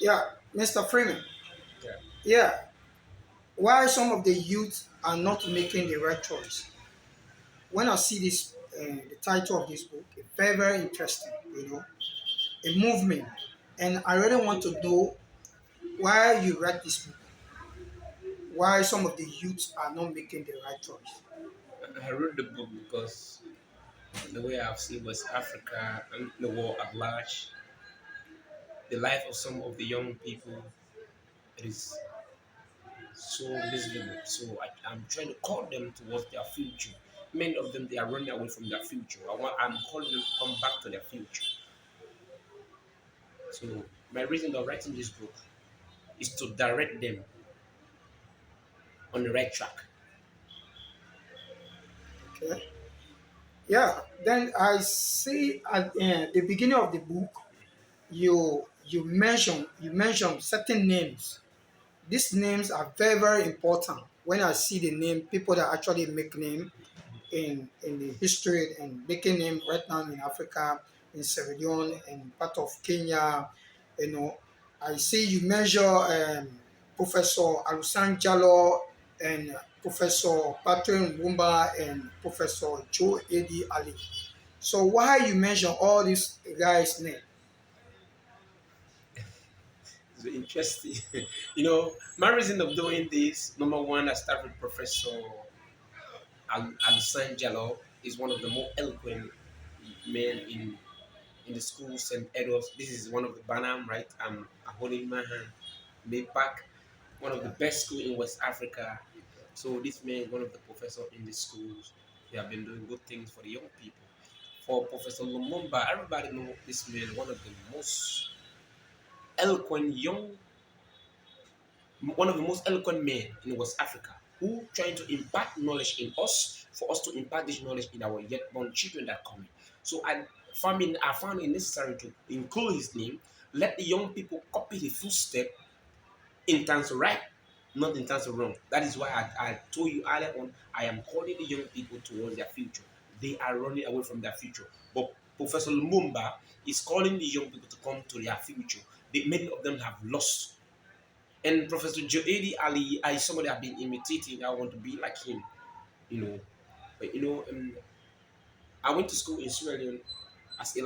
Yeah, Mr. Freeman. Yeah. Yeah, why some of the youth are not making the right choice? When I see this, the title of this book, it's very, very interesting. A movement, and I really want to know why you read this book. Why some of the youths are not making the right choice? I wrote the book because the way I've seen West Africa and the world at large, the life of some of the young people, it is so miserable. So I'm trying to call them towards their future. Many of them, they are running away from their future. I'm calling them to come back to their future. So my reason of writing this book is to direct them on the right track. Okay. Yeah. Then I see at the beginning of the book, you mention certain names. These names are very, very important. When I see the name, people that actually make name in the history and making name right now in Africa, in Sierra Leone, and part of Kenya, you know, I see you measure Professor Alusan Jallo and Professor Patrick Mbumba and Professor Joe Edi Ali. So why you mention all these guys' name? It's interesting. My reason of doing this, number one, I start with Professor Alusan Jallo. Is one of the more eloquent men in the school, St. Edward's. This is one of the Banam, right? I'm holding my hand. Maypac, one of the Yeah. best school in West Africa. So this man is one of the professors in the schools. They have been doing good things for the young people. For Professor Lumumba, everybody know this man, one of the most eloquent young, one of the most eloquent men in West Africa, who trying to impart knowledge in us, for us to impart this knowledge in our yet born children that come in. So I found it necessary to include his name, let the young people copy the footstep in terms of right, not in terms of wrong. That is why I told you earlier on, I am calling the young people towards their future. They are running away from their future. But Professor Lumumba is calling the young people to come to their future. Many of them have lost. And Professor Joedi Ali, I somebody I've been imitating. I want to be like him, you know. But I went to school in Sierra Leone as a